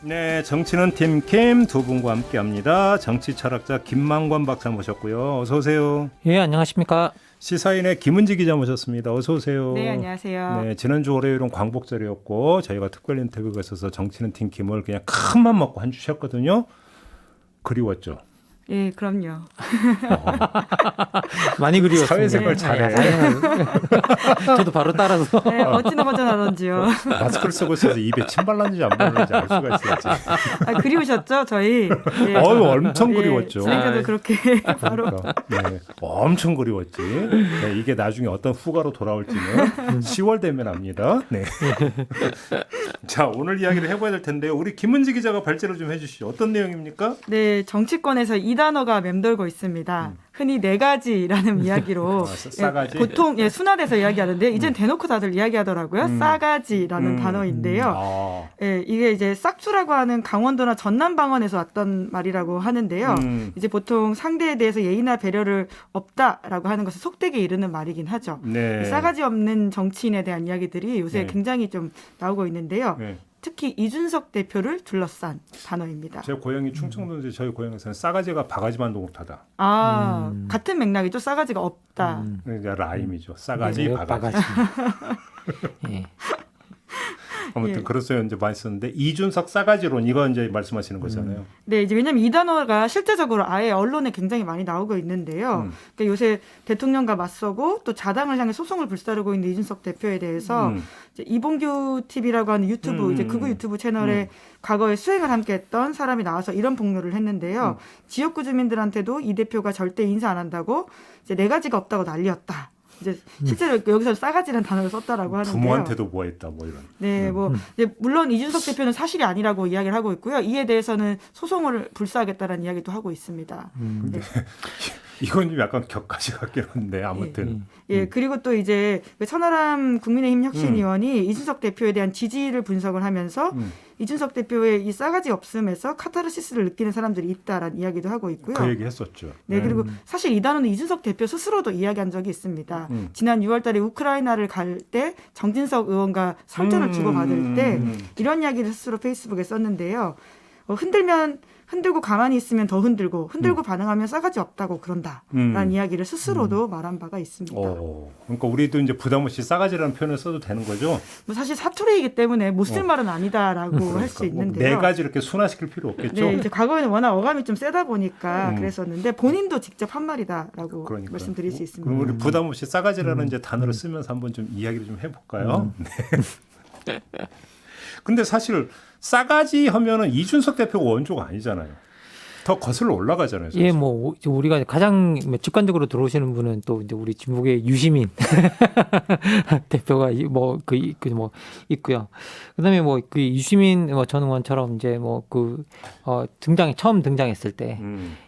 네, 정치는 팀킴 두 분과 함께합니다. 정치 철학자 김만권 박사 모셨고요. 어서 오세요. 예, 안녕하십니까. 시사인의 김은지 기자 모셨습니다. 어서 오세요. 네, 안녕하세요. 네, 지난주 월요일은 광복절이었고 저희가 특별 인터뷰가 있어서 정치는 팀킴을 그냥 큰맘 먹고 한 주 쉬었거든요. 그리웠죠. 예, 그럼요. 많이 그리웠습니다. 사회생활 잘해. 저도 바로 따라서. 네, 어찌나 허전하던지요. 마스크를 쓰고 있어서 입에 침 발랐는지 안 발랐는지 알 수가 있어야지. 아, 그리우셨죠, 저희? 예. 어유 엄청 예, 그리웠죠. 진행자도 그렇게 바로. 그러니까, 네, 엄청 그리웠지. 네, 이게 나중에 어떤 후가로 돌아올지는 10월 되면 압니다. 네. 자, 오늘 이야기를 해봐야 될 텐데요. 우리 김은지 기자가 발제를 좀 해주시죠. 어떤 내용입니까? 네, 정치권에서 이 단어가 맴돌고 있습니다. 흔히 네 가지라는 이야기로 싸가지? 보통 순화돼서 이야기하는데 이젠 대놓고 다들 이야기하더라고요. 싸가지라는 단어인데요. 아. 이게 이제 싹수라고 하는 강원도나 전남 방언에서 왔던 말이라고 하는데요. 이제 보통 상대에 대해서 예의나 배려를 없다라고 하는 것을 속되게 이르는 말이긴 하죠. 네. 이 싸가지 없는 정치인에 대한 이야기들이 요새 네. 굉장히 좀 나오고 있는데요. 네. 특히 이준석 대표를 둘러싼 단어입니다. 제 고향이 충청도인데 저희 고향에서는 싸가지가 바가지만도 못하다. 아, 같은 맥락이죠. 싸가지가 없다. 그러니까 라임이죠. 싸가지, 네, 바가지. 예. 아무튼 예. 그래서 이제 많이 쓰는데 이준석 싸가지론 이거 이제 말씀하시는 거잖아요. 네, 이제 왜냐하면 이 단어가 실제적으로 아예 언론에 굉장히 많이 나오고 있는데요. 그러니까 요새 대통령과 맞서고 또 자당을 향해 소송을 불사르고 있는 이준석 대표에 대해서 이제 이봉규 TV라고 하는 유튜브 이제 극우 유튜브 채널에 과거에 수행을 함께했던 사람이 나와서 이런 폭로를 했는데요. 지역구 주민들한테도 이 대표가 절대 인사 안 한다고 이제 네 가지가 없다고 난리였다. 이제 실제로 여기서 싸가지라는 단어를 썼다라고 하는데요. 부모한테도 뭐 했다 뭐 이런. 네, 뭐 이제 물론 이준석 대표는 사실이 아니라고 이야기를 하고 있고요. 이에 대해서는 소송을 불사하겠다라는 이야기도 하고 있습니다. 네. 이건 좀 약간 격가지 같긴 한데 아무튼. 예, 그리고 또 이제 천하람 국민의힘 혁신위원이 이준석 대표에 대한 지지를 분석을 하면서 이준석 대표의 이 싸가지 없음에서 카타르시스를 느끼는 사람들이 있다라는 이야기도 하고 있고요. 그 얘기 했었죠. 네, 그리고 사실 이 단어는 이준석 대표 스스로도 이야기한 적이 있습니다. 지난 6월 달에 우크라이나를 갈 때 정진석 의원과 설전을 주고받을 때 이런 이야기를 스스로 페이스북에 썼는데요. 흔들고 가만히 있으면 더 흔들고 반응하면 싸가지 없다고 그런다라는 이야기를 스스로도 말한 바가 있습니다. 그러니까 우리도 이제 부담 없이 싸가지라는 표현을 써도 되는 거죠. 뭐 사실 사투리이기 때문에 못 쓸 말은 아니다라고 할 수 있는데요. 네 가지 이렇게 순화시킬 필요 없겠죠. 네, 이제 과거에는 워낙 어감이 좀 세다 보니까 그랬었는데 본인도 직접 한 말이다라고 그러니까. 말씀드릴 수 있습니다. 그럼 우리 부담 없이 싸가지라는 이제 단어를 쓰면서 한번 좀 이야기를 좀 해볼까요? 네. 근데 사실 싸가지 하면은 이준석 대표가 원조가 아니잖아요. 더 거슬러 올라가잖아요. 사실. 예, 뭐 우리가 가장 직관적으로 들어오시는 분은 또 이제 우리 진북의 유시민 대표가 있고요. 그다음에 뭐 그 유시민 전 의원처럼 이제 처음 등장했을 때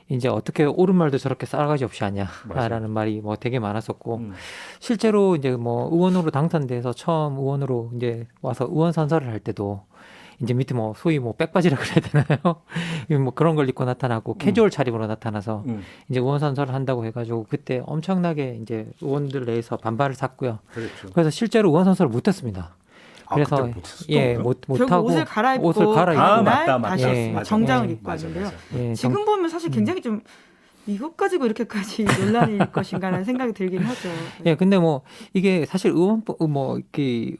이제 어떻게 옳은 말도 저렇게 싸가지 없이 하냐라는 말이 뭐 되게 많았었고 실제로 이제 뭐 의원으로 당선돼서 처음 의원으로 이제 와서 의원 선서를 할 때도 이제 밑에 뭐 소위 뭐 백바지라 그래야 되나요? 뭐 그런 걸 입고 나타나고 캐주얼 차림으로 나타나서 이제 의원 선서를 한다고 해가지고 그때 엄청나게 이제 의원들 내에서 반발을 샀고요. 그렇죠. 그래서 실제로 의원 선서를 못했습니다. 그래서 결국 옷을 갈아입고 맞다. 다시 예. 정장을 입고 왔는데요. 예, 지금 보면 사실 굉장히 좀 이것 가지고 이렇게까지 논란일 것인가라는 생각이 들긴 하죠. 예, 근데 뭐 이게 사실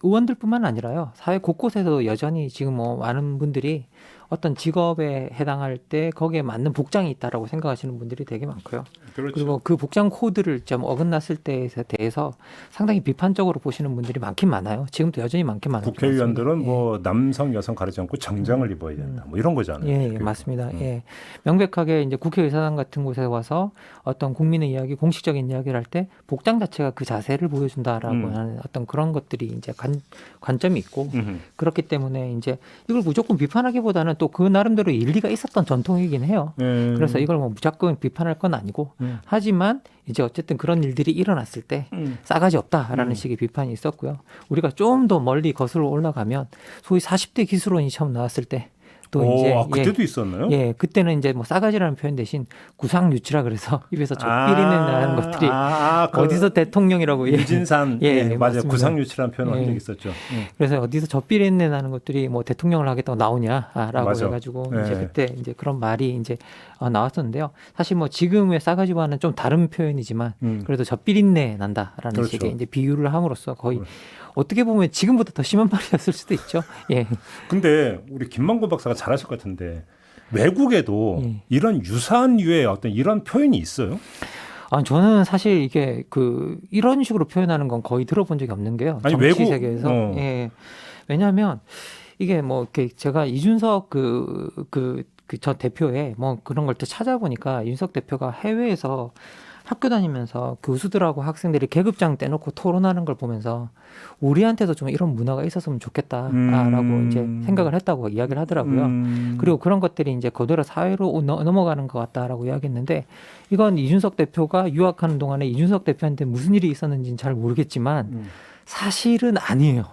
의원들뿐만 아니라요. 사회 곳곳에서 여전히 지금 뭐 많은 분들이 어떤 직업에 해당할 때 거기에 맞는 복장이 있다라고 생각하시는 분들이 되게 많고요. 그렇죠. 그리고 그 복장 코드를 좀 어긋났을 때에 대해서 상당히 비판적으로 보시는 분들이 많긴 많아요. 지금도 여전히 많긴 많아요. 국회의원들은 뭐 남성, 여성 가리지 않고 정장을 입어야 된다. 뭐 이런 거잖아요. 예, 맞습니다. 예, 명백하게 이제 국회의사당 같은 곳에 와서 어떤 국민의 이야기, 공식적인 이야기를 할 때 복장 자체가 그 자세를 보여준다라고 하는 어떤 그런 것들이 이제 관점이 있고 그렇기 때문에 이제 이걸 무조건 비판하기보다는 또 그 나름대로 일리가 있었던 전통이긴 해요. 그래서 이걸 뭐 무조건 비판할 건 아니고 하지만 이제 어쨌든 그런 일들이 일어났을 때 싸가지 없다라는 식의 비판이 있었고요. 우리가 좀 더 멀리 거슬러 올라가면 소위 40대 기술원이 처음 나왔을 때 또 오, 이제 그때도 있었나요? 예, 그때는 이제 뭐 싸가지라는 표현 대신 구상유치라 그래서 입에서 젖비리는 것들이 그 어디서 대통령이라고 유진산 예, 맞아요. 맞습니다. 구상유치라는 표현을 한 예. 적이 있었죠. 그래서 어디서 젖비리는 나는 것들이 뭐 대통령을 하겠다고 나오냐라고 맞아. 해가지고 예. 이제 그때 이제 그런 말이 이제 나왔었는데요. 사실 뭐 지금의 싸가지와는 좀 다른 표현이지만 그래도 젖비린내 난다라는 그렇죠. 식의 이제 비유를 함으로써 거의 어떻게 보면 지금보다 더 심한 말이었을 수도 있죠. 예. 근데 우리 김만고 박사가 잘하실 것 같은데 외국에도 이런 유사한 류의 어떤 이런 표현이 있어요? 저는 사실 이게 이런 식으로 표현하는 건 거의 들어본 적이 없는 게요. 아니, 정치 외국- 세계에서. 예. 왜냐하면 이게 뭐 이렇게 제가 이준석 저 대표의 뭐 그런 걸 또 찾아보니까 이준석 대표가 해외에서 학교 다니면서 교수들하고 학생들이 계급장 떼놓고 토론하는 걸 보면서 우리한테도 좀 이런 문화가 있었으면 좋겠다라고 이제 생각을 했다고 이야기를 하더라고요. 그리고 그런 것들이 이제 그대로 사회로 넘어가는 것 같다라고 이야기했는데 이건 이준석 대표가 유학하는 동안에 이준석 대표한테 무슨 일이 있었는지는 잘 모르겠지만 사실은 아니에요.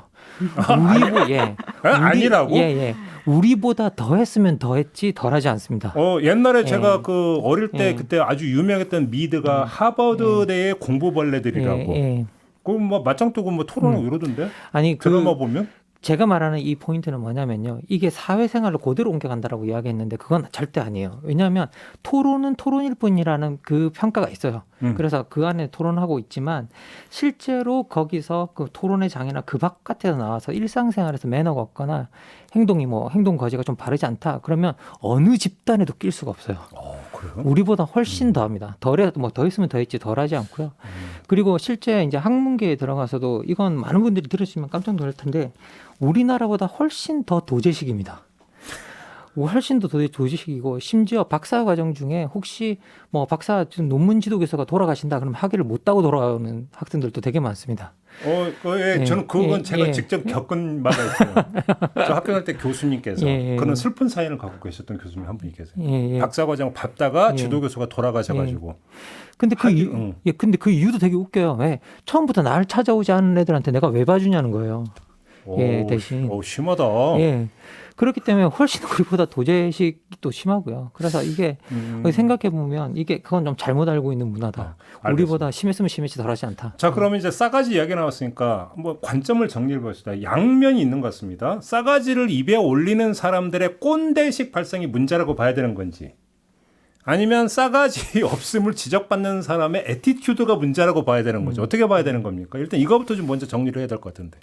아니라고? 예. 우리보다 더 했으면 더 했지 덜하지 않습니다. 옛날에 제가 그 어릴 때 예. 그때 아주 유명했던 미드가 하버드대의 공부벌레들이라고. 예. 그거 뭐 맞짱 뜨고 뭐 토론하고 이러던데. 아니 드라마 보면. 제가 말하는 이 포인트는 뭐냐면요. 이게 사회생활로 그대로 옮겨간다라고 이야기했는데 그건 절대 아니에요. 왜냐하면 토론은 토론일 뿐이라는 그 평가가 있어요. 그래서 그 안에 토론하고 있지만 실제로 거기서 그 토론의 장이나 그 바깥에서 나와서 일상생활에서 매너가 없거나 행동 거지가 좀 바르지 않다. 그러면 어느 집단에도 낄 수가 없어요. 그래요? 우리보다 훨씬 더합니다. 더 했으면 더 했지 덜하지 않고요. 그리고 실제 이제 학문계에 들어가서도 이건 많은 분들이 들으시면 깜짝 놀랄 텐데 우리나라보다 훨씬 더 도제식입니다. 훨씬 더 도제식이고 심지어 박사 과정 중에 혹시 뭐 박사 논문 지도 교수가 돌아가신다 그러면 학위를 못 따고 돌아오는 학생들도 되게 많습니다. 저는 그건 제가 직접 겪은 바가 있어요. 저 학교 갈 때 교수님께서 그런 슬픈 사연을 갖고 계셨던 교수님 한 분이 계세요. 박사과정 밟다가 지도교수가 돌아가셔가지고. 근데 그 이유도 되게 웃겨요. 왜? 처음부터 날 찾아오지 않은 애들한테 내가 왜 봐주냐는 거예요. 대신. 심하다. 그렇기 때문에 훨씬 우리보다 도제식도 심하고요. 그래서 이게 생각해 보면 그건 좀 잘못 알고 있는 문화다. 우리보다 심했으면 심했지 덜하지 않다. 자, 그러면 이제 싸가지 이야기 나왔으니까 뭐 관점을 정리해 봅시다. 양면이 있는 것 같습니다. 싸가지를 입에 올리는 사람들의 꼰대식 발상이 문제라고 봐야 되는 건지, 아니면 싸가지 없음을 지적받는 사람의 애티튜드가 문제라고 봐야 되는 거죠. 어떻게 봐야 되는 겁니까? 일단 이거부터 좀 먼저 정리를 해야 될 것 같은데.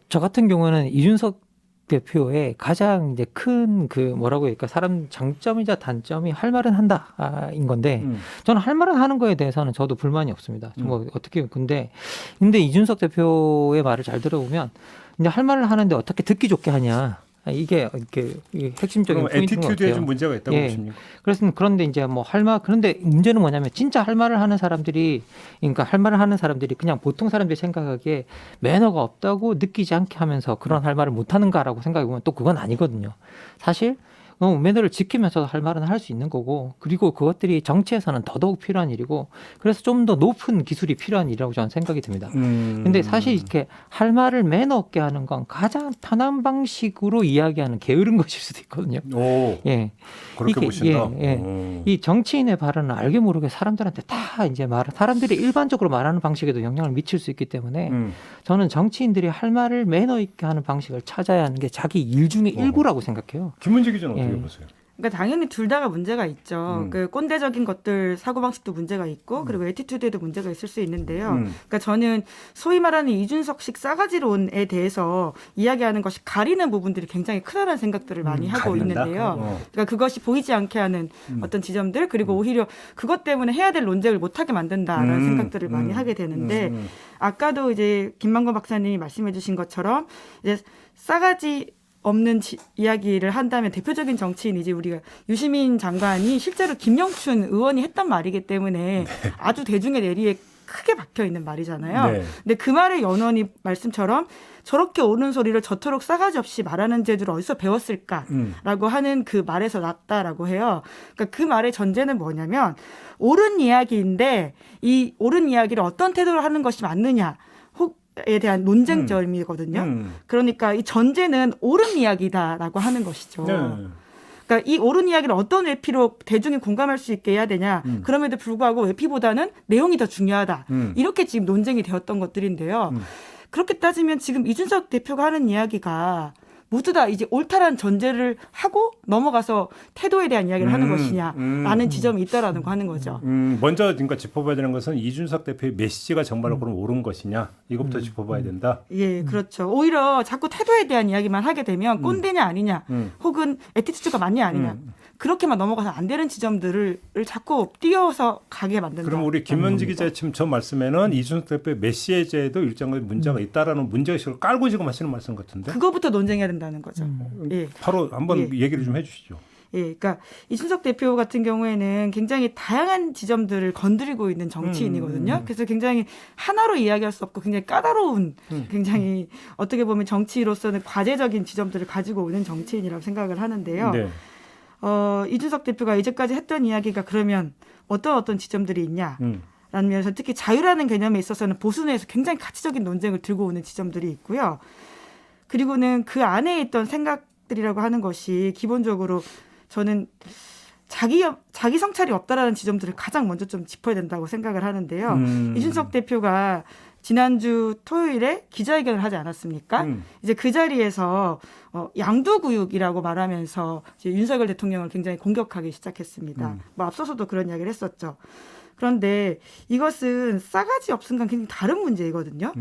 저 같은 경우는 이준석 대표의 가장 이제 큰 뭐라고 할까 사람 장점이자 단점이 할 말은 한다인 건데 저는 할 말은 하는 거에 대해서는 저도 불만이 없습니다. 뭐 어떻게 근데 이준석 대표의 말을 잘 들어보면 이제 할 말을 하는데 어떻게 듣기 좋게 하냐. 이게 핵심적인 포인트인 것 같아요. 애티튜드에 좀 문제가 있다고 보십니까? 그런데 이제 뭐 그런데 문제는 뭐냐면 진짜 할 말을 하는 사람들이 그냥 보통 사람들이 생각하기에 매너가 없다고 느끼지 않게 하면서 그런 할 말을 못 하는가라고 생각해 보면 또 그건 아니거든요. 사실 매너를 지키면서 할 말은 할 수 있는 거고 그리고 그것들이 정치에서는 더더욱 필요한 일이고 그래서 좀 더 높은 기술이 필요한 일이라고 저는 생각이 듭니다. 근데 사실 이렇게 할 말을 매너 없게 하는 건 가장 편한 방식으로 이야기하는 게으른 것일 수도 있거든요. 그렇게 보신다. 이 정치인의 발언은 알게 모르게 사람들한테 다 이제 사람들이 일반적으로 말하는 방식에도 영향을 미칠 수 있기 때문에 저는 정치인들이 할 말을 매너 있게 하는 방식을 찾아야 하는 게 자기 일 중에 일부라고 생각해요. 김문지 기자는 어떻게 보세요? 그러니까 당연히 둘 다가 문제가 있죠. 그 꼰대적인 것들 사고방식도 문제가 있고 그리고 애티튜드에도 문제가 있을 수 있는데요. 그러니까 저는 소위 말하는 이준석식 싸가지론에 대해서 이야기하는 것이 가리는 부분들이 굉장히 크다는 생각들을 많이 하고 있는데요. 그러니까 그것이 보이지 않게 하는 어떤 지점들 그리고 오히려 그것 때문에 해야 될 논쟁을 못하게 만든다라는 생각들을 많이 하게 되는데 아까도 이제 김만권 박사님이 말씀해 주신 것처럼 이제 싸가지 없는 이야기를 한다면 대표적인 정치인이지 우리가 유시민 장관이 실제로 김영춘 의원이 했던 말이기 때문에 아주 대중의 뇌리에 크게 박혀 있는 말이잖아요. 근데 그 말의 연원이 말씀처럼 저렇게 옳은 소리를 저토록 싸가지 없이 말하는 재주를 어디서 배웠을까라고 하는 그 말에서 났다라고 해요. 그러니까 그 말의 전제는 뭐냐면 옳은 이야기인데 이 옳은 이야기를 어떤 태도로 하는 것이 맞느냐. 대한 논쟁점이거든요. 그러니까 이 전제는 옳은 이야기다라고 하는 것이죠. 네. 그러니까 이 옳은 이야기를 어떤 외피로 대중이 공감할 수 있게 해야 되냐. 그럼에도 불구하고 외피보다는 내용이 더 중요하다. 이렇게 지금 논쟁이 되었던 것들인데요. 그렇게 따지면 지금 이준석 대표가 하는 이야기가 모두 다 이제 옳다라는 전제를 하고 넘어가서 태도에 대한 이야기를 하는 것이냐라는 지점이 있다라는 거 하는 거죠. 먼저 그러니까 짚어봐야 되는 것은 이준석 대표의 메시지가 정말로 그럼 옳은 것이냐 이것부터 짚어봐야 된다. 예, 그렇죠. 오히려 자꾸 태도에 대한 이야기만 하게 되면 꼰대냐 아니냐, 혹은 에티튜드가 맞냐 아니냐 그렇게만 넘어가서 안 되는 지점들을 자꾸 띄어서 가게 만든다. 그럼 우리 김현지 기자 지금 저 말씀에는 이준석 대표의 메시지에도 일정한 문제가 있다라는 문제의식을 깔고 지금 하시는 말씀 같은데. 그거부터 논쟁해야 된다는 거죠. 예. 바로 한번 예. 얘기를 좀 해주시죠. 예, 그러니까 이준석 대표 같은 경우에는 굉장히 다양한 지점들을 건드리고 있는 정치인이거든요. 그래서 굉장히 하나로 이야기할 수 없고 굉장히 까다로운, 굉장히 어떻게 보면 정치로서는 과제적인 지점들을 가지고 오는 정치인이라고 생각을 하는데요. 네. 이준석 대표가 이제까지 했던 이야기가 그러면 어떤 지점들이 있냐? 라는 면에서 특히 자유라는 개념에 있어서는 보수 내에서 굉장히 가치적인 논쟁을 들고 오는 지점들이 있고요. 그리고는 그 안에 있던 생각들이라고 하는 것이 기본적으로 저는 자기 성찰이 없다라는 지점들을 가장 먼저 좀 짚어야 된다고 생각을 하는데요. 이준석 대표가 지난주 토요일에 기자회견을 하지 않았습니까? 이제 그 자리에서 양두구육이라고 말하면서 이제 윤석열 대통령을 굉장히 공격하기 시작했습니다. 뭐 앞서서도 그런 이야기를 했었죠. 그런데 이것은 싸가지 없음과 굉장히 다른 문제이거든요.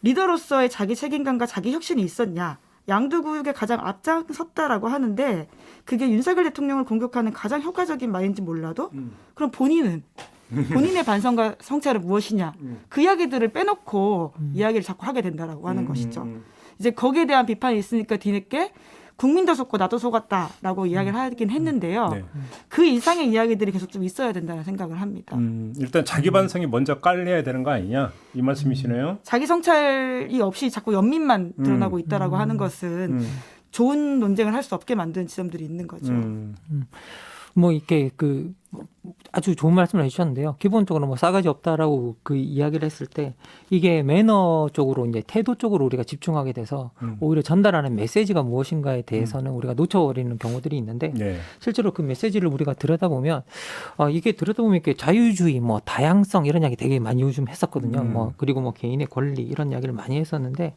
리더로서의 자기 책임감과 자기 혁신이 있었냐. 양두구육에 가장 앞장섰다라고 하는데 그게 윤석열 대통령을 공격하는 가장 효과적인 말인지 몰라도 그럼 본인의 반성과 성찰은 무엇이냐. 그 이야기들을 빼놓고 이야기를 자꾸 하게 된다라고 하는 것이죠. 이제 거기에 대한 비판이 있으니까 뒤늦게 국민도 속고 나도 속았다라고 이야기를 하긴 했는데요. 네. 그 이상의 이야기들이 계속 좀 있어야 된다는 생각을 합니다. 일단 자기 반성이 먼저 깔려야 되는 거 아니냐 이 말씀이시네요. 자기 성찰이 없이 자꾸 연민만 드러나고 있다라고 하는 것은 좋은 논쟁을 할 수 없게 만드는 지점들이 있는 거죠. 뭐 이렇게 그 아주 좋은 말씀을 해주셨는데요. 기본적으로 뭐 싸가지 없다라고 그 이야기를 했을 때 이게 매너 쪽으로 이제 태도 쪽으로 우리가 집중하게 돼서 오히려 전달하는 메시지가 무엇인가에 대해서는 우리가 놓쳐버리는 경우들이 있는데 네. 실제로 그 메시지를 우리가 들여다보면 이게 들여다보면 이렇게 자유주의, 뭐 다양성 이런 이야기 되게 많이 요즘 했었거든요. 뭐 그리고 뭐 개인의 권리 이런 이야기를 많이 했었는데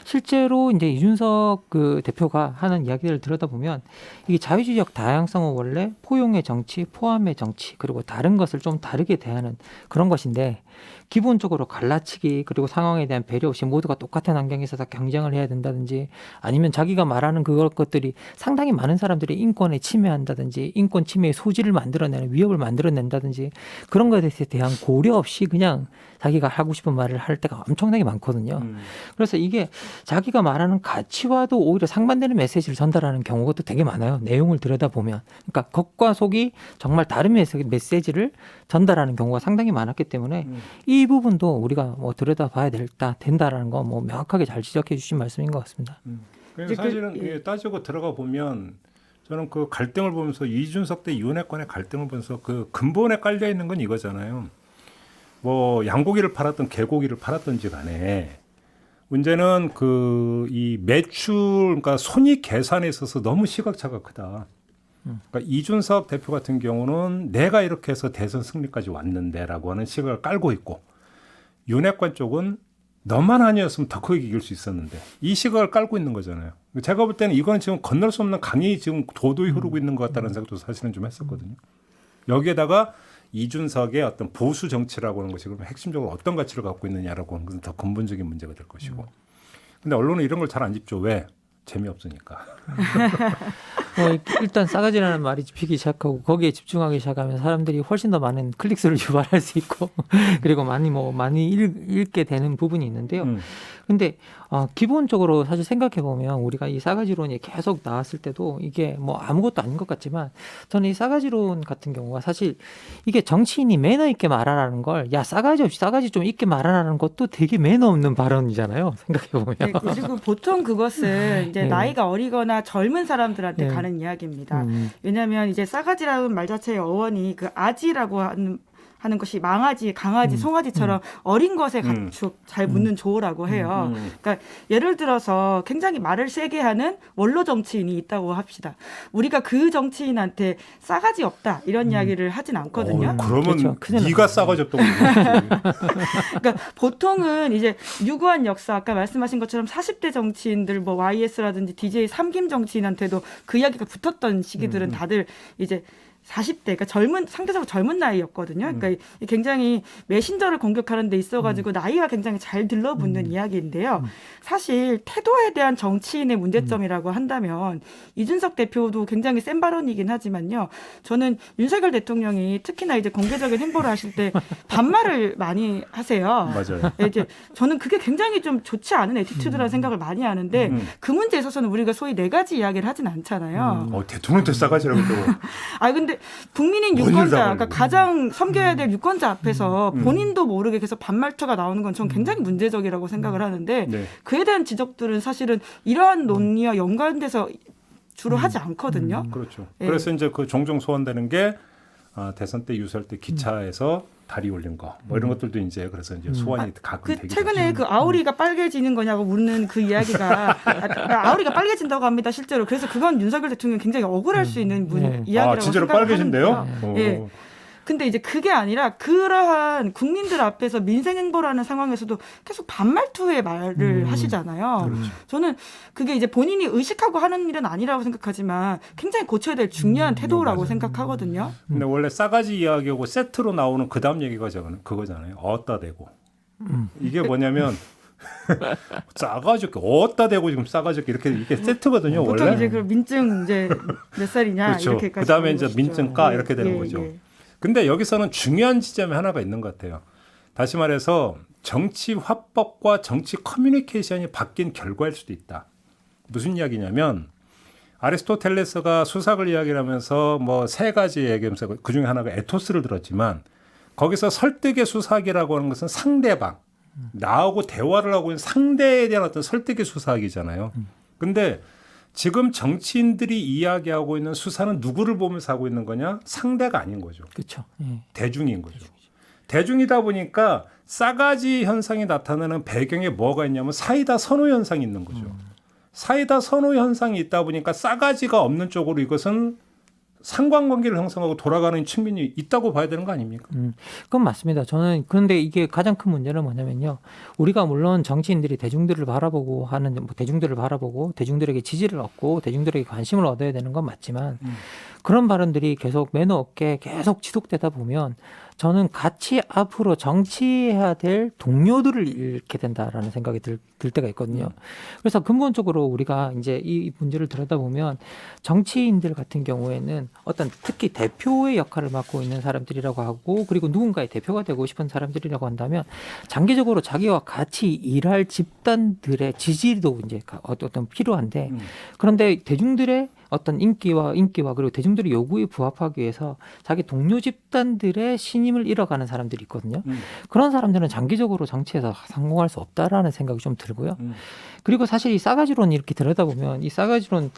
실제로 이제 이준석 그 대표가 하는 이야기를 들여다보면 이게 자유주의적 다양성은 원래 포용의 정치, 포함의 정치 그리고 다른 것을 좀 다르게 대하는 그런 것인데 기본적으로 갈라치기 그리고 상황에 대한 배려 없이 모두가 똑같은 환경에서 다 경쟁을 해야 된다든지 아니면 자기가 말하는 것들이 상당히 많은 사람들이 인권에 침해한다든지 인권 침해의 소지를 만들어내는 위협을 만들어낸다든지 그런 것에 대한 고려 없이 그냥 자기가 하고 싶은 말을 할 때가 엄청나게 많거든요. 그래서 이게 자기가 말하는 가치와도 오히려 상반되는 메시지를 전달하는 경우가 또 되게 많아요. 내용을 들여다보면. 그러니까 겉과 속이 정말 다른 메시지를 전달하는 경우가 상당히 많았기 때문에 이 부분도 우리가 뭐 들여다봐야 된다라는 거 뭐 명확하게 잘 지적해 주신 말씀인 것 같습니다. 그러니까 사실은 따지고 들어가 보면 저는 그 갈등을 보면서 이준석 대 윤핵관의 갈등을 보면서 그 근본에 깔려 있는 건 이거잖아요. 뭐 양고기를 팔았던 개고기를 팔았던지 간에 문제는 그 이 매출 그러니까 손익 계산에 있어서 너무 시각차가 크다. 그러니까 이준석 대표 같은 경우는 내가 이렇게 해서 대선 승리까지 왔는데라고 하는 시각을 깔고 있고 윤핵관 쪽은 너만 아니었으면 더 크게 이길 수 있었는데 이 시각을 깔고 있는 거잖아요. 제가 볼 때는 이건 지금 건널 수 없는 강이 지금 도도히 흐르고 있는 것 같다는 생각도 사실은 좀 했었거든요. 여기에다가 이준석의 어떤 보수 정치라고 하는 것이 그러면 핵심적으로 어떤 가치를 갖고 있느냐라고 하는 것은 더 근본적인 문제가 될 것이고. 근데 언론은 이런 걸 잘 안 짚죠. 왜? 재미없으니까. 일단 싸가지라는 말이 짚히기 시작하고 거기에 집중하기 시작하면 사람들이 훨씬 더 많은 클릭수를 유발할 수 있고 그리고 많이 읽게 되는 부분이 있는데요. 근데 기본적으로 사실 생각해 보면 우리가 이 싸가지론이 계속 나왔을 때도 이게 뭐 아무것도 아닌 것 같지만 저는 이 싸가지론 같은 경우가 사실 이게 정치인이 매너 있게 말하라는 걸 야 싸가지 없이 싸가지 좀 있게 말하라는 것도 되게 매너 없는 발언이잖아요. 생각해 보면. 네, 그리고 보통 그것은 이제 네. 나이가 어리거나 젊은 사람들한테 가는 이야기입니다. 왜냐하면 이제 싸가지라는 말 자체의 어원이 그 아지라고 하는 하는 것이 망아지, 강아지, 송아지처럼 어린 것에 가축 잘 묻는 조라고 해요. 그러니까 예를 들어서 굉장히 말을 세게 하는 원로 정치인이 있다고 합시다. 우리가 그 정치인한테 싸가지 없다 이런 이야기를 하진 않거든요. 그러면 그렇죠. 네가 싸가지 없다고 그러니까 보통은 이제 유구한 역사 아까 말씀하신 것처럼 40대 정치인들 뭐 YS라든지 DJ 삼김 정치인한테도 그 이야기가 붙었던 시기들은 다들 이제 40대, 그러니까 상대적으로 젊은 나이였거든요. 그러니까 굉장히 메신저를 공격하는 데 있어가지고 나이가 굉장히 잘 들러붙는 이야기인데요. 사실 태도에 대한 정치인의 문제점이라고 한다면 이준석 대표도 굉장히 센 발언이긴 하지만요. 저는 윤석열 대통령이 특히나 이제 공개적인 행보를 하실 때 반말을 많이 하세요. 맞아요. 이제 저는 그게 굉장히 좀 좋지 않은 애티튜드라는 생각을 많이 하는데 그 문제에 있어서는 우리가 소위 네 가지 이야기를 하진 않잖아요. 대통령한테 싸가지라고 또. 아 근데 국민인 뭔 유권자, 일을 그러니까 가장 섬겨야 될 유권자 앞에서 본인도 모르게 계속 반말투가 나오는 건 전 굉장히 문제적이라고 생각을 하는데 네. 그에 대한 지적들은 사실은 이러한 논의와 연관돼서 주로 하지 않거든요. 그렇죠. 예. 그래서 이제 그 종종 소환되는 게 대선 때 유세할 때 기차에서 다리 올린 거, 뭐 이런 것들도 이제 그래서 이제 소환이 가끔 그 되기도 최근에 하죠. 그 아우리가 빨개지는 거냐고 묻는 그 이야기가 아우리가 빨개진다고 합니다 실제로. 그래서 그건 윤석열 대통령 굉장히 억울할 수 있는 이야기라고 진짜로 생각을 빨개진대요? 하는데요. 예. 근데 이제 그게 아니라 그러한 국민들 앞에서 민생 행보라는 상황에서도 계속 반말투의 말을 하시잖아요. 그렇죠. 저는 그게 이제 본인이 의식하고 하는 일은 아니라고 생각하지만 굉장히 고쳐야 될 중요한 태도라고 생각하거든요. 근데 원래 싸가지 이야기하고 세트로 나오는 그 다음 얘기가 그거잖아요. 어따 대고. 이게 뭐냐면 싸가지 없게 어따 대고 지금 싸가지 없게 이렇게 이게 세트거든요. 보통 원래. 이제 그 민증 이제 몇 살이냐 그렇죠. 이렇게까지. 그다음에 이제 물어보시죠. 민증가 이렇게 되는 거죠. 근데 여기서는 중요한 지점이 하나가 있는 것 같아요. 다시 말해서 정치 화법과 정치 커뮤니케이션이 바뀐 결과일 수도 있다. 무슨 이야기냐면 아리스토텔레스가 수학을 이야기를 하면서 뭐 세 가지 얘기하면서 그중에 하나가 에토스를 들었지만 거기서 설득의 수학이라고 하는 것은 상대방, 나하고 대화를 하고 있는 상대에 대한 어떤 설득의 수학이잖아요. 근데 지금 정치인들이 이야기하고 있는 수사는 누구를 보면서 하고 있는 거냐? 상대가 아닌 거죠. 그렇죠. 예. 대중인 거죠. 대중이다 보니까 싸가지 현상이 나타나는 배경에 뭐가 있냐면 사이다 선호 현상이 있는 거죠. 사이다 선호 현상이 있다 보니까 싸가지가 없는 쪽으로 이것은 상관관계를 형성하고 돌아가는 측면이 있다고 봐야 되는 거 아닙니까? 그건 맞습니다. 저는 그런데 이게 가장 큰 문제는 뭐냐면요. 우리가 물론 정치인들이 대중들을 바라보고 하는 뭐 대중들을 바라보고 대중들에게 지지를 얻고 대중들에게 관심을 얻어야 되는 건 맞지만 그런 발언들이 계속 매너 없게 계속 지속되다 보면 저는 같이 앞으로 정치해야 될 동료들을 잃게 된다라는 생각이 들 때가 있거든요. 그래서 근본적으로 우리가 이제 이 문제를 들여다보면 정치인들 같은 경우에는 어떤 특히 대표의 역할을 맡고 있는 사람들이라고 하고 그리고 누군가의 대표가 되고 싶은 사람들이라고 한다면 장기적으로 자기와 같이 일할 집단들의 지지도 이제 어떤 필요한데 그런데 대중들의 어떤 인기와 그리고 대중들의 요구에 부합하기 위해서 자기 동료 집단들의 신임을 잃어가는 사람들이 있거든요. 그런 사람들은 장기적으로 정치에서 성공할 수 없다라는 생각이 좀 들고요. 그리고 사실 이 싸가지론 이렇게 들여다보면 이 싸가지론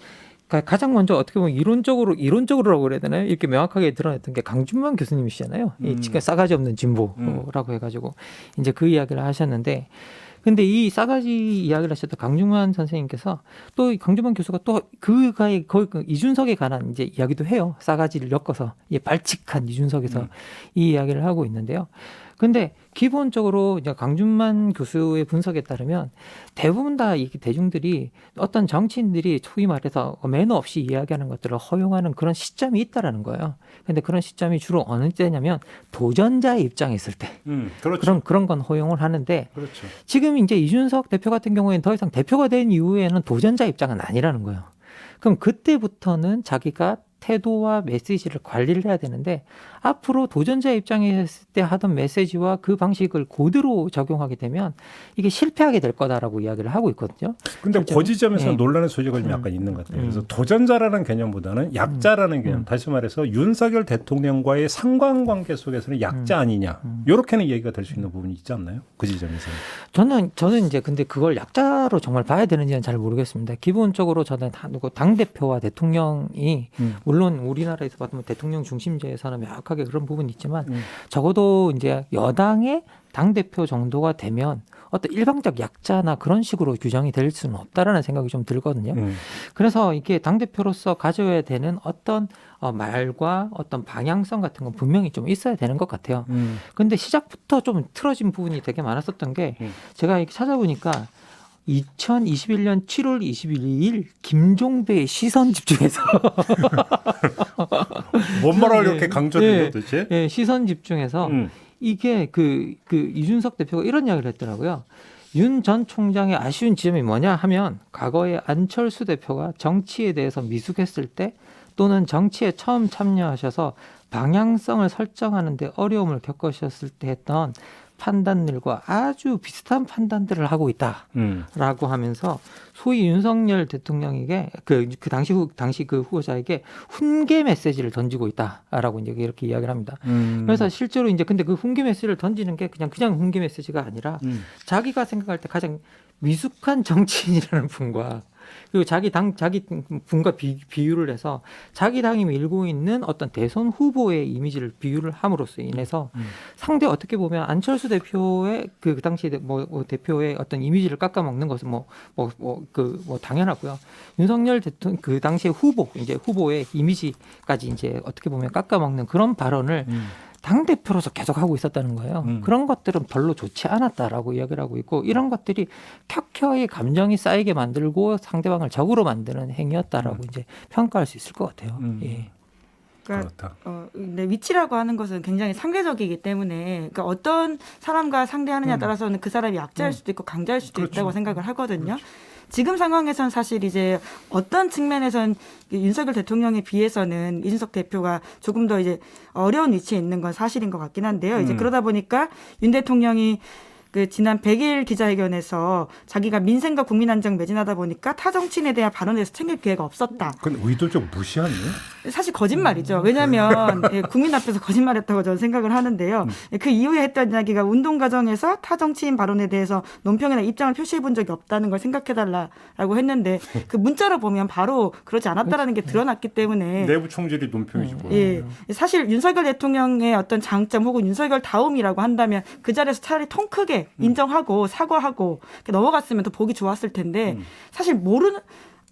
가장 먼저 어떻게 보면 이론적으로라고 그래야 되나요? 이렇게 명확하게 드러냈던 게 강준만 교수님이시잖아요. 이 싸가지 없는 진보라고 해가지고 이제 그 이야기를 하셨는데. 근데 이 싸가지 이야기를 하셨던 강중만 선생님께서 또 강중만 교수가 또 거의 이준석에 관한 이제 이야기도 해요. 싸가지를 엮어서 발칙한 이준석에서 이 이야기를 하고 있는데요. 근데 기본적으로 이제 강준만 교수의 분석에 따르면 대부분 다 이 대중들이 어떤 정치인들이 소위 말해서 매너 없이 이야기하는 것들을 허용하는 그런 시점이 있다라는 거예요. 근데 그런 시점이 주로 어느 때냐면 도전자의 입장에 있을 때. 그렇죠. 그런 건 허용을 하는데 그렇죠. 지금 이제 이준석 대표 같은 경우에는 더 이상 대표가 된 이후에는 도전자 입장은 아니라는 거예요. 그럼 그때부터는 자기가 태도와 메시지를 관리를 해야 되는데 앞으로 도전자 입장에 있을 때 하던 메시지와 그 방식을 그대로 적용하게 되면 이게 실패하게 될 거다라고 이야기를 하고 있거든요. 근데 그 지점에서 네. 논란의 소지가 좀 약간 있는 것 같아요. 그래서 도전자라는 개념보다는 약자라는 개념, 다시 말해서 윤석열 대통령과의 상관관계 속에서는 약자 아니냐, 이렇게는 얘기가 될 수 있는 부분이 있지 않나요? 그 지점에서는. 저는 이제 근데 그걸 약자로 정말 봐야 되는지는 잘 모르겠습니다. 기본적으로 저는 당 대표와 대통령이 물론 우리나라에서 봤으면 대통령 중심제에서는 명확하게 그런 부분이 있지만 적어도 이제 여당의 당 대표 정도가 되면 어떤 일방적 약자나 그런 식으로 규정이 될 수는 없다라는 생각이 좀 들거든요. 그래서 이게 당 대표로서 가져야 되는 어떤 말과 어떤 방향성 같은 건 분명히 좀 있어야 되는 것 같아요. 근데 시작부터 좀 틀어진 부분이 되게 많았었던 게 제가 이렇게 찾아보니까 2021년 7월 21일 김종배의 시선 집중에서 뭔 말을 이렇게 강조해요 도대체? 예, 시선 집중해서 이게 그 이준석 대표가 이런 이야기를 했더라고요. 윤 전 총장의 아쉬운 지점이 뭐냐 하면 과거에 안철수 대표가 정치에 대해서 미숙했을 때 또는 정치에 처음 참여하셔서 방향성을 설정하는 데 어려움을 겪으셨을 때 했던 판단들과 아주 비슷한 판단들을 하고 있다라고 하면서 소위 윤석열 대통령에게 그 당시 그 후보자에게 훈계 메시지를 던지고 있다라고 이제 이렇게 이야기를 합니다. 그래서 실제로 이제 근데 그 훈계 메시지를 던지는 게 그냥 훈계 메시지가 아니라 자기가 생각할 때 가장 미숙한 정치인이라는 분과 그리고 자기 분과 비유를 해서 자기 당이 밀고 있는 어떤 대선 후보의 이미지를 비유를 함으로써 인해서 상대 어떻게 보면 안철수 대표의 그 당시 대표의 어떤 이미지를 깎아먹는 것은 당연하고요. 윤석열 대통령 그 당시의 후보의 이미지까지 이제 어떻게 보면 깎아먹는 그런 발언을 당대표로서 계속 하고 있었다는 거예요. 그런 것들은 별로 좋지 않았다라고 이야기를 하고 있고 이런 것들이 켜켜이 감정이 쌓이게 만들고 상대방을 적으로 만드는 행위였다라고 이제 평가할 수 있을 것 같아요. 예. 그러니까 근데 위치라고 하는 것은 굉장히 상대적이기 때문에 그러니까 어떤 사람과 상대하느냐에 따라서는 그 사람이 약자일 수도 있고 강자일 수도 그렇죠. 있다고 생각을 하거든요. 지금 상황에선 사실 이제 어떤 측면에선 윤석열 대통령에 비해서는 이준석 대표가 조금 더 이제 어려운 위치에 있는 건 사실인 것 같긴 한데요. 이제 그러다 보니까 윤 대통령이 그 지난 100일 기자회견에서 자기가 민생과 국민 안정 매진하다 보니까 타 정치인에 대한 발언에서 챙길 기회가 없었다. 근데 의도적 무시하네. 사실 거짓말이죠. 왜냐하면 국민 앞에서 거짓말했다고 저는 생각을 하는데요. 그 이후에 했던 이야기가 운동 과정에서 타 정치인 발언에 대해서 논평이나 입장을 표시해 본 적이 없다는 걸 생각해달라고 했는데 그 문자로 보면 바로 그러지 않았다라는 게 드러났기 때문에 내부 총질이 논평이죠. 예, 사실 윤석열 대통령의 어떤 장점 혹은 윤석열 다움이라고 한다면 그 자리에서 차라리 통 크게 인정하고 사과하고 이렇게 넘어갔으면 더 보기 좋았을 텐데 사실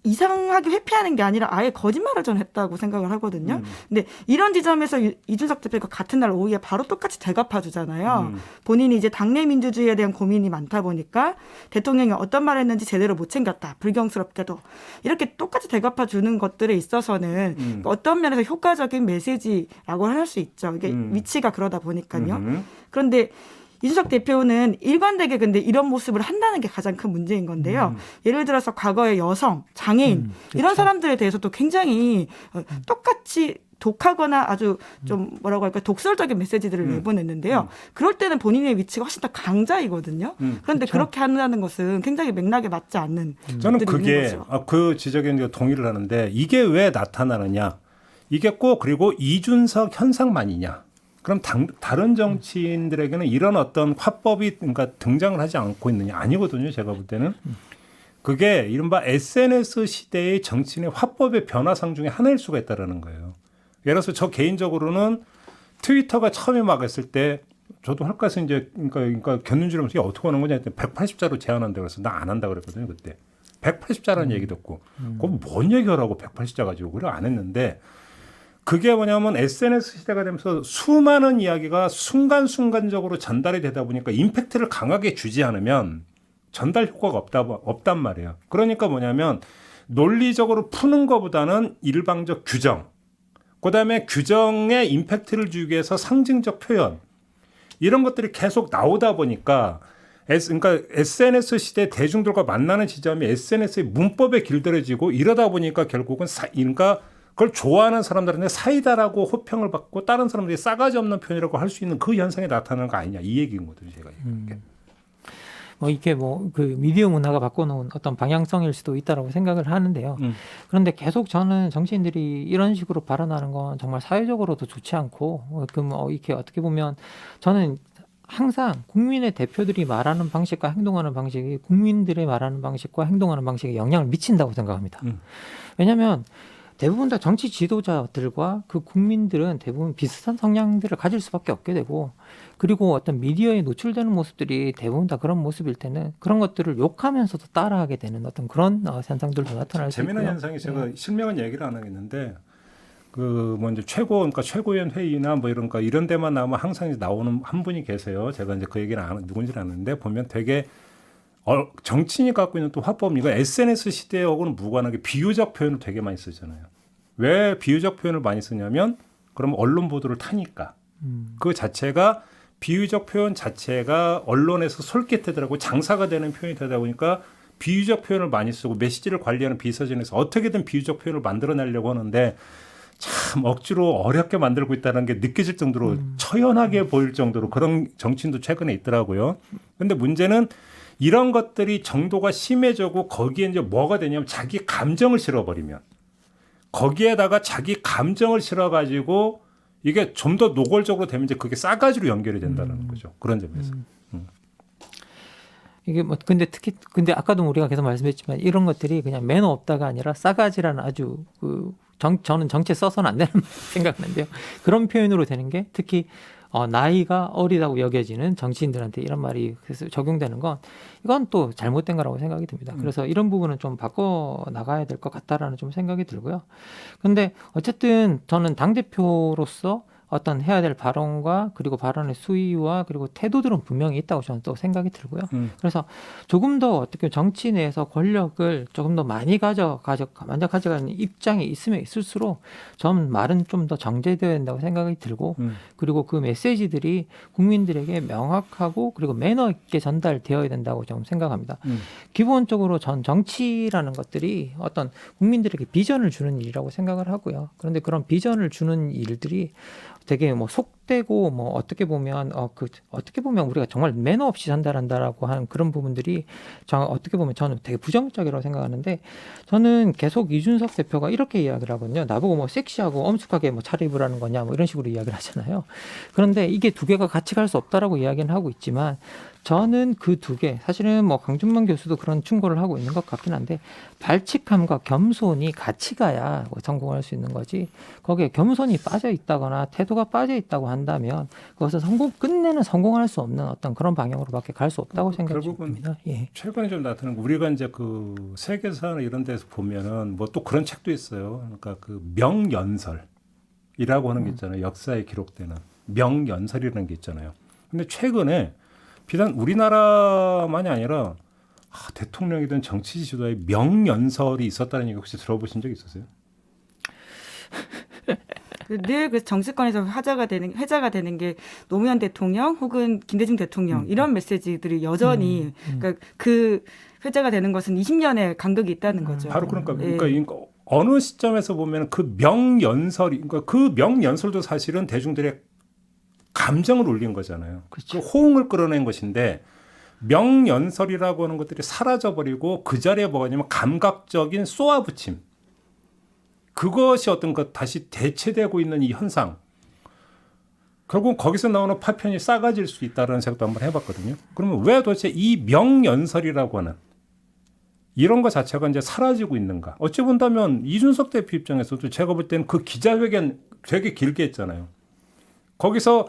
이상하게 회피하는 게 아니라 아예 거짓말을 전 했다고 생각을 하거든요. 근데 이런 지점에서 이준석 대표가 같은 날 오후에 바로 똑같이 대갚아 주잖아요. 본인이 이제 당내 민주주의에 대한 고민이 많다 보니까 대통령이 어떤 말을 했는지 제대로 못 챙겼다. 불경스럽게도. 이렇게 똑같이 대갚아 주는 것들에 있어서는 어떤 면에서 효과적인 메시지라고 할 수 있죠. 이게 위치가 그러다 보니까요. 그런데 이준석 대표는 일관되게 근데 이런 모습을 한다는 게 가장 큰 문제인 건데요. 예를 들어서 과거의 여성, 장애인 그렇죠. 이런 사람들에 대해서도 굉장히 똑같이 독하거나 아주 좀 뭐라고 할까 독설적인 메시지들을 내보냈는데요. 그럴 때는 본인의 위치가 훨씬 더 강자이거든요. 그런데 그렇죠. 그렇게 한다는 것은 굉장히 맥락에 맞지 않는 저는 것들이 있는 그게 거죠. 그 지적에 동의를 하는데 이게 왜 나타나느냐? 이게 꼭 그리고 이준석 현상만이냐? 그럼 다른 정치인들에게는 이런 어떤 화법이 그러니까 등장을 하지 않고 있느냐? 아니거든요. 제가 볼 때는. 그게 이른바 SNS 시대의 정치인의 화법의 변화상 중에 하나일 수가 있다는 거예요. 예를 들어서 저 개인적으로는 트위터가 처음에 막 했을 때 저도 할까서 이제 그러니까 견눈질하면서 이게 어떻게 하는 거냐 했더니 180자로 제한한다 그래서 나 안 한다 그랬거든요. 그때. 180자라는 얘기 듣고 그럼 뭔 얘기하라고 180자 가지고 그래 안 했는데 그게 뭐냐면 SNS 시대가 되면서 수많은 이야기가 순간순간적으로 전달이 되다 보니까 임팩트를 강하게 주지 않으면 전달 효과가 없단 말이에요. 그러니까 뭐냐면 논리적으로 푸는 것보다는 일방적 규정, 그다음에 규정에 임팩트를 주기 위해서 상징적 표현 이런 것들이 계속 나오다 보니까 그러니까 SNS 시대 대중들과 만나는 지점이 SNS의 문법에 길들여지고 이러다 보니까 결국은 그러니까 그걸 좋아하는 사람들한테 사이다라고 호평을 받고 다른 사람들이 싸가지 없는 표현이라고 할 수 있는 그 현상이 나타나는 거 아니냐 이 얘기거든요, 제가. 이게 그 미디어 문화가 바꿔놓은 어떤 방향성일 수도 있다라고 생각을 하는데요. 그런데 계속 저는 정치인들이 이런 식으로 발언하는 건 정말 사회적으로도 좋지 않고 이렇게 어떻게 보면 저는 항상 국민의 대표들이 말하는 방식과 행동하는 방식이 국민들의 말하는 방식과 행동하는 방식에 영향을 미친다고 생각합니다. 왜냐하면 대부분 다 정치 지도자들과 그 국민들은 대부분 비슷한 성향들을 가질 수밖에 없게 되고 그리고 어떤 미디어에 노출되는 모습들이 대부분 다 그런 모습일 때는 그런 것들을 욕하면서도 따라하게 되는 어떤 그런 현상들도 나타날 수 있고요. 재미난 현상이 제가 실명은 얘기를 안 하겠는데 그 뭐 이제 그러니까 최고위원 회의나 뭐 이런 데만 나오면 항상 나오는 한 분이 계세요. 제가 이제 그 얘기는 누군지는 아는데 보면 되게 정치인이 갖고 있는 또 화법 이거 SNS 시대하고는 무관하게 비유적 표현을 되게 많이 쓰잖아요. 왜 비유적 표현을 많이 쓰냐면 그럼 언론 보도를 타니까 그 자체가 비유적 표현 자체가 언론에서 솔깃하더라고 장사가 되는 표현이 되다 보니까 비유적 표현을 많이 쓰고 메시지를 관리하는 비서진에서 어떻게든 비유적 표현을 만들어내려고 하는데 참 억지로 어렵게 만들고 있다는 게 느껴질 정도로 처연하게 보일 정도로 그런 정치인도 최근에 있더라고요. 근데 문제는 이런 것들이 정도가 심해지고 거기에 이제 뭐가 되냐면 자기 감정을 실어버리면 거기에다가 자기 감정을 실어가지고 이게 좀 더 노골적으로 되면 이제 그게 싸가지로 연결이 된다는 거죠. 그런 점에서. 이게 뭐 근데 특히 근데 아까도 우리가 계속 말씀했지만 이런 것들이 그냥 매너 없다가 아니라 싸가지라는 아주 저는 정치에 써서는 안 되는 생각하는데요. 그런 표현으로 되는 게 특히 나이가 어리다고 여겨지는 정치인들한테 이런 말이 그래서 적용되는 건 이건 또 잘못된 거라고 생각이 듭니다. 그래서 이런 부분은 좀 바꿔 나가야 될 것 같다라는 좀 생각이 들고요. 근데 어쨌든 저는 당대표로서 어떤 해야 될 발언과 그리고 발언의 수위와 그리고 태도들은 분명히 있다고 저는 또 생각이 들고요. 그래서 조금 더 어떻게 정치 내에서 권력을 조금 더 많이 가져가는 입장이 있으면 있을수록 저는 말은 좀 더 정제되어야 된다고 생각이 들고 그리고 그 메시지들이 국민들에게 명확하고 그리고 매너 있게 전달되어야 된다고 좀 생각합니다. 기본적으로 전 정치라는 것들이 어떤 국민들에게 비전을 주는 일이라고 생각을 하고요. 그런데 그런 비전을 주는 일들이 되게 뭐 속되고 뭐 어떻게 보면 어떻게 보면 우리가 정말 매너 없이 전달한다라고 하는 그런 부분들이 어떻게 보면 저는 되게 부정적이라고 생각하는데 저는 계속 이준석 대표가 이렇게 이야기를 하거든요. 나보고 뭐 섹시하고 엄숙하게 뭐 차림을 하는 거냐 뭐 이런 식으로 이야기를 하잖아요. 그런데 이게 두 개가 같이 갈 수 없다라고 이야기는 하고 있지만 저는 그 두 개 사실은 뭐 강준만 교수도 그런 충고를 하고 있는 것 같긴 한데 발칙함과 겸손이 같이 가야 성공할 수 있는 거지 거기에 겸손이 빠져 있다거나 태도가 빠져 있다고 한다면 그것은 끝내는 성공할 수 없는 어떤 그런 방향으로밖에 갈 수 없다고 생각합니다. 예. 최근에 좀 나타난 거 우리가 이제 그 세계사나 이런 데서 보면은 뭐 또 그런 책도 있어요. 그러니까 그 명연설이라고 하는 게 있잖아요. 역사에 기록되는 명연설이라는 게 있잖아요. 근데 최근에 비단 우리나라만이 아니라 대통령이든 정치 지도자의 명연설이 있었다는 얘기 혹시 들어보신 적 있으세요? 늘 그 정치권에서 회자가 되는 게 노무현 대통령 혹은 김대중 대통령 이런 메시지들이 여전히 그러니까 그 회자가 되는 것은 20년의 간극이 있다는 거죠. 바로 그러니까 어느 시점에서 보면 그 명연설이 그러니까 그 명연설도 사실은 대중들의 감정을 울린 거잖아요. 그렇죠. 그 호응을 끌어낸 것인데 명연설이라고 하는 것들이 사라져버리고 그 자리에 뭐가 있냐면 감각적인 쏘아붙임. 그것이 어떤 것 다시 대체되고 있는 이 현상. 결국 거기서 나오는 파편이 싸가질 수 있다는 생각도 한번 해봤거든요. 그러면 왜 도대체 이 명연설이라고 하는 이런 것 자체가 이제 사라지고 있는가? 어찌 본다면 이준석 대표 입장에서도 제가 볼 때는 그 기자회견 되게 길게 했잖아요. 거기서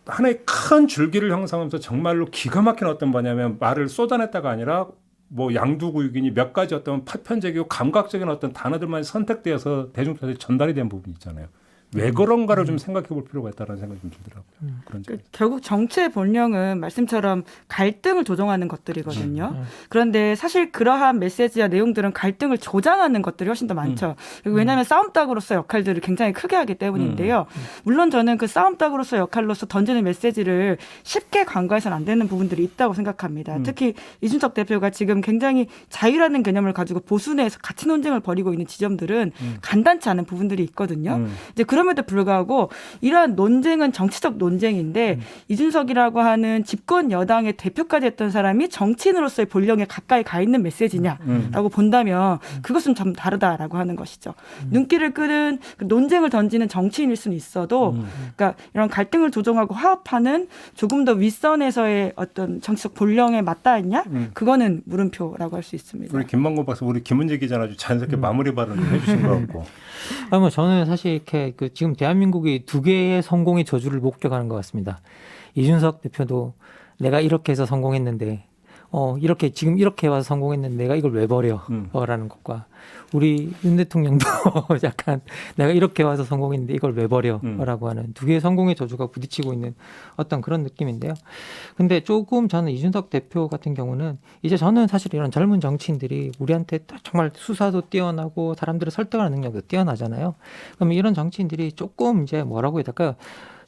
하나의 큰 줄기를 형성하면서 정말로 기가 막힌 어떤 뭐냐면 말을 쏟아냈다가 아니라 뭐 양두구육이니 몇 가지 어떤 파편적이고 감각적인 어떤 단어들만 선택되어서 대중들한테 전달이 된 부분이 있잖아요. 왜 그런가를 좀 생각해 볼 필요가 있다는 생각이 좀 들더라고요. 그런 결국 정치의 본령은 말씀처럼 갈등을 조정하는 것들이거든요. 그런데 사실 그러한 메시지와 내용들은 갈등을 조장하는 것들이 훨씬 더 많죠. 왜냐하면 싸움닭으로서 역할들을 굉장히 크게 하기 때문인데요. 물론 저는 그 싸움닭으로서 역할로서 던지는 메시지를 쉽게 간과해서는 안 되는 부분들이 있다고 생각합니다. 특히 이준석 대표가 지금 굉장히 자유라는 개념을 가지고 보수 내에서 가치 논쟁을 벌이고 있는 지점들은 간단치 않은 부분들이 있거든요. 이제 그 그럼에도 불구하고 이러한 논쟁은 정치적 논쟁인데 이준석이라고 하는 집권 여당의 대표까지 했던 사람이 정치인으로서의 본령에 가까이 가 있는 메시지냐라고 본다면 그것은 좀 다르다라고 하는 것이죠. 눈길을 끄는 그 논쟁을 던지는 정치인일 수는 있어도 그러니까 이런 갈등을 조정하고 화합하는 조금 더 윗선에서의 어떤 정치적 본령에 맞닿아 있냐? 그거는 물음표라고 할 수 있습니다. 우리 김만곤 박사, 우리 김은재 기자는 아주 자연스럽게 마무리 발언을 해주신 것 같고. 뭐 저는 사실 이렇게 그 지금 대한민국이 두 개의 성공의 저주를 목격하는 것 같습니다. 이준석 대표도 내가 이렇게 해서 성공했는데 이렇게 지금 이렇게 와서 성공했는데 내가 이걸 왜 버려? 라는 것과 우리 윤 대통령도 약간 내가 이렇게 와서 성공했는데 이걸 왜 버려? 라고 하는 두 개의 성공의 저주가 부딪히고 있는 어떤 그런 느낌인데요. 근데 조금 저는 이준석 대표 같은 경우는 이제 저는 사실 이런 젊은 정치인들이 우리한테 정말 수사도 뛰어나고 사람들을 설득하는 능력도 뛰어나잖아요. 그러면 이런 정치인들이 조금 이제 뭐라고 해야 될까요?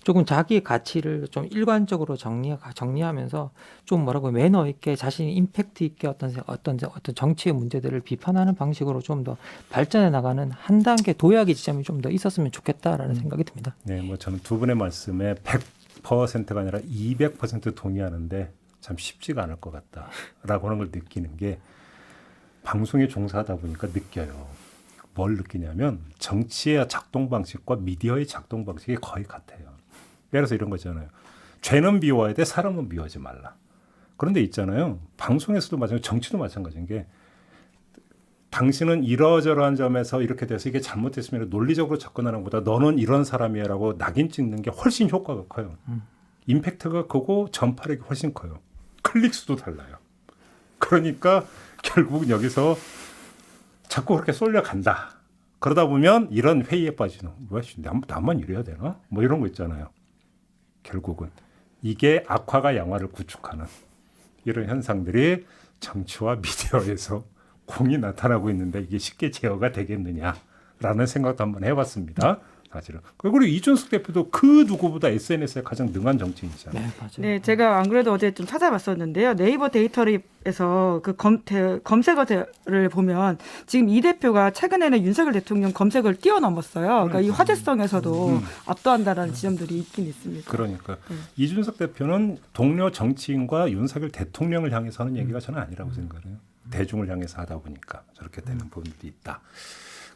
조금 자기의 가치를 좀 일관적으로 정리하면서 좀 뭐라고 매너 있게 자신이 임팩트 있게 어떤 정치의 문제들을 비판하는 방식으로 좀 더 발전해 나가는 한 단계 도약의 지점이 좀 더 있었으면 좋겠다라는 생각이 듭니다. 네, 뭐 저는 두 분의 말씀에 100%가 아니라 200% 동의하는데 참 쉽지가 않을 것 같다라고 하는 걸 느끼는 게 방송에 종사하다 보니까 느껴요. 뭘 느끼냐면 정치의 작동 방식과 미디어의 작동 방식이 거의 같아요. 예를 들어서 이런 거 있잖아요. 죄는 미워야 돼, 사람은 미워하지 말라. 그런데 있잖아요. 방송에서도 마찬가지고 정치도 마찬가지인 게 당신은 이러저러한 점에서 이렇게 돼서 이게 잘못됐으면 논리적으로 접근하는 것보다 너는 이런 사람이야라고 낙인 찍는 게 훨씬 효과가 커요. 임팩트가 크고 전파력이 훨씬 커요. 클릭 수도 달라요. 그러니까 결국은 여기서 자꾸 그렇게 쏠려간다. 그러다 보면 이런 회의에 빠지는 왜 나만 이래야 되나? 뭐 이런 거 있잖아요. 결국은 이게 악화가 양화를 구축하는 이런 현상들이 정치와 미디어에서 공이 나타나고 있는데 이게 쉽게 제어가 되겠느냐라는 생각도 한번 해봤습니다. 사실은. 그리고 이준석 대표도 그 누구보다 SNS에 가장 능한 정치인이잖아요. 네, 맞아요. 네, 제가 안 그래도 어제 좀 찾아봤었는데요. 네이버 데이터랩에서 그 검색어를 보면 지금 이 대표가 최근에는 윤석열 대통령 검색을 뛰어넘었어요. 그러니까 이 화제성에서도 압도한다라는 지점들이 있긴 있습니다. 그러니까 이준석 대표는 동료 정치인과 윤석열 대통령을 향해서 하는 얘기가 저는 아니라고 생각해요. 대중을 향해서 하다 보니까 저렇게 되는 부분들이 있다.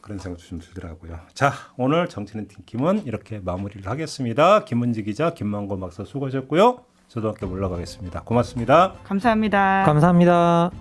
그런 생각도 좀 들더라고요. 자, 오늘 정치는 팀킴은 이렇게 마무리를 하겠습니다. 김은지 기자, 김만곤 박사 수고하셨고요. 저도 함께 물러가겠습니다. 고맙습니다. 감사합니다. 감사합니다.